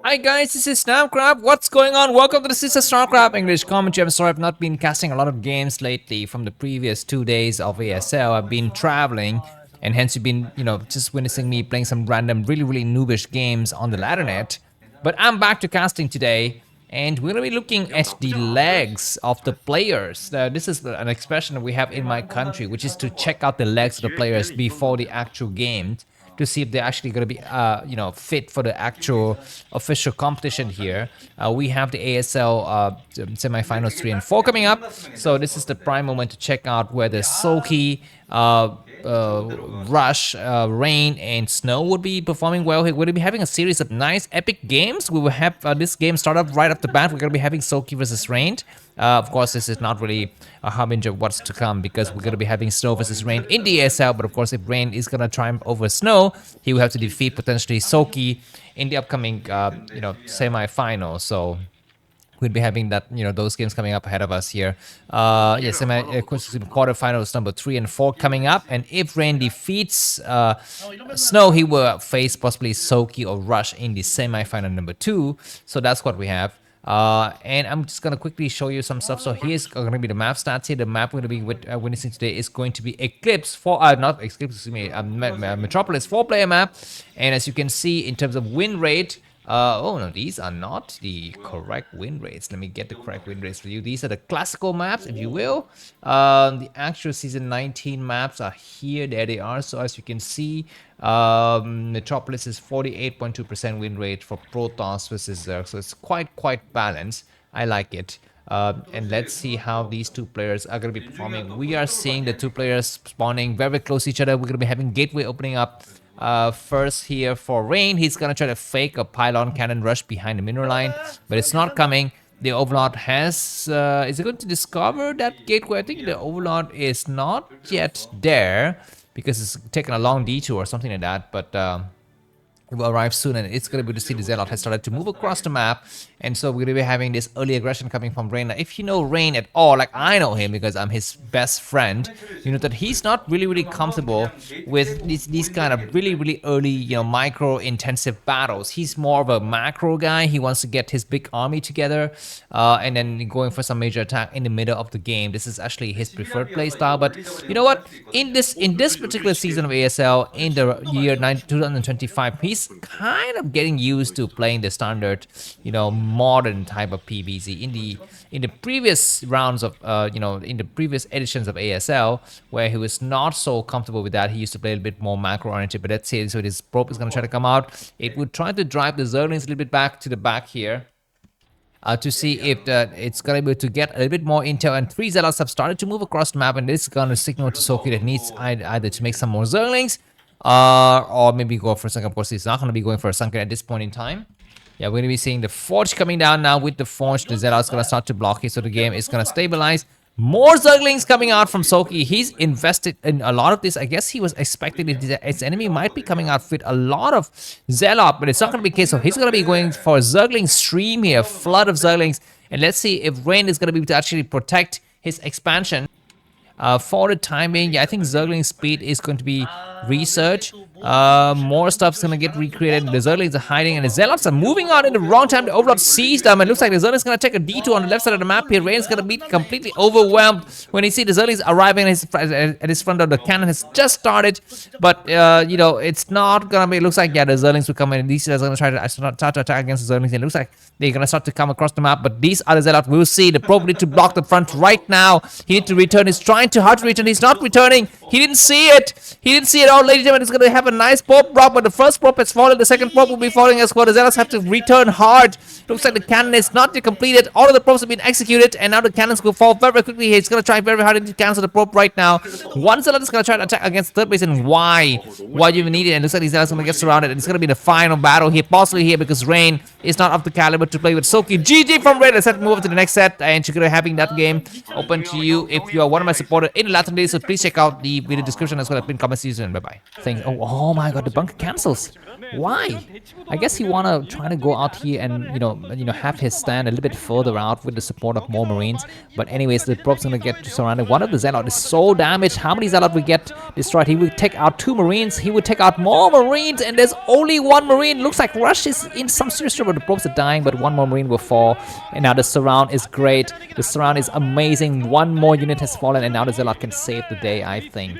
Hi guys, this is Namkraft. What's going on? Welcome to the Sister Starcraft English commentary. I'm sorry I've not been casting a lot of games lately from the previous 2 days of ASL. I've been traveling and hence you've been, just witnessing me playing some random really noobish games on the laddernet. But I'm back to casting today and we're going to be looking at the legs of the players. This is an expression that we have in my country, which is to check out the legs of the players before the actual game, to see if they're actually going to be, fit for the actual official competition here. We have the ASL semifinals 3 and 4 coming up, so this is the prime moment to check out whether Soulkey, Rush, Rain, and Snow would be performing well. We're going to be having a series of nice epic games. We will have this game start up right off the bat. We're going to be having Soulkey versus Rain. Of course, this is not really a harbinger of what's to come because we're going to be having Snow versus Rain in the ASL. But of course, if Rain is going to triumph over Snow, he will have to defeat potentially Soulkey in the upcoming, semi-final. So we'll be having that, those games coming up ahead of us here. Quarterfinals number 3 and 4 coming up. And if Rain defeats Snow, he will face possibly Soulkey or Rush in the semi-final number 2. So that's what we have. And I'm just going to quickly show you some stuff. So here's going to be the map stats here. The map we're going to be witnessing today is going to be Eclipse, not Eclipse, excuse me, Metropolis 4-player map. And as you can see, in terms of win rate, oh no, these are not the correct win rates. Let me get the correct win rates for you. These are the classical maps, if you will. The actual season 19 maps are here. There they are. So as you can see, Metropolis is 48.2% win rate for Protoss versus Zerg. So it's quite balanced. I like it. And let's see how these two players are going to be performing. We are seeing the two players spawning very close to each other. We're going to be having Gateway opening up first here for Rain. He's gonna try to fake a pylon cannon rush behind the mineral line, but it's not coming. The Overlord has is it going to discover that gateway? I think the Overlord is not yet there because it's taken a long detour or something like that, but it will arrive soon, and it's going to be to see the Zelle has started to move across the map, and so we're going to be having this early aggression coming from Rain. Now, if you know Rain at all, like I know him because I'm his best friend, you know that he's not really comfortable with these kind of really early, micro-intensive battles. He's more of a macro guy. He wants to get his big army together, and then going for some major attack in the middle of the game. This is actually his preferred play style, but you know what? In this particular season of ASL, in the year 2025, he's kind of getting used to playing the standard, modern type of PvZ. In the previous rounds of, in the previous editions of ASL, where he was not so comfortable with that, he used to play a bit more macro oriented. But let's see, so his probe is going to try to come out. It would try to drive the Zerglings a little bit back to the back here. To see if it's going to be able to get a little bit more intel, and 3 Zealots have started to move across the map, and this is going to signal to Soulkey that needs either to make some more Zerglings, or maybe go for a Sunken. Of course, he's not going to be going for a Sunken at this point in time. Yeah, we're going to be seeing the Forge coming down now. With the Forge, the Zealot's going to start to block it, so the game is going to stabilize. More Zerglings coming out from Soulkey. He's invested in a lot of this. I guess he was expecting that his enemy might be coming out with a lot of Zealot, but it's not going to be the case. So he's going to be going for a Zergling stream here, flood of Zerglings. And let's see if Rain is going to be able to actually protect his expansion. For the time being, yeah, I think Zergling speed is going to be researched. More stuff's going to get recreated. The Zerglings are hiding, and the Zealots are moving out in the wrong time. The Overlord sees them, and it looks like the Zerglings going to take a detour on the left side of the map here. Rain's going to be completely overwhelmed when he sees the Zerglings arriving at his front door. The cannon has just started, but, it's not going to be... It looks like, yeah, the Zerglings will come in, and these guys are going to try to start to attack against the Zerglings. It looks like they're going to start to come across the map, but these other Zealots, we'll see. The probe need to block the front right now. He needs to return. He's trying too hard to return. He's not returning. He didn't see it. He didn't see it all, ladies and gentlemen. It's going to have a nice probe drop, but the first probe has fallen. The second probe will be falling as well. The Zealots have to return hard. Looks like the cannon is not yet completed. All of the probes have been executed, and now the cannons will fall very quickly. He's going to try very hard to cancel the probe right now. One Zealot is going to try to attack against third base, and why? Why do you even need it? And it looks like these Zealots are going to get surrounded, and it's going to be the final battle here, possibly here, because Rain is not of the caliber to play with Soulkey. GG from Rain. Let's move on to the next set, and you're going to be having that game open to you if you are one of my supporters in Latin days. So please check out the video description as well as pinned comment season. Bye bye. Thanks. Oh my god, the bunker cancels. Why? I guess he wanna try to go out here and have his stand a little bit further out with the support of more Marines. But anyways, the Prob's gonna get surrounded. One of the Zealot is so damaged. How many Zealot will get destroyed? He will take out 2 Marines. He will take out more Marines, and there's only 1 Marine. Looks like Rush is in some serious trouble. The Probs are dying, but 1 more Marine will fall. And now the surround is great. The surround is amazing. 1 more unit has fallen, and now the Zealot can save the day, I think.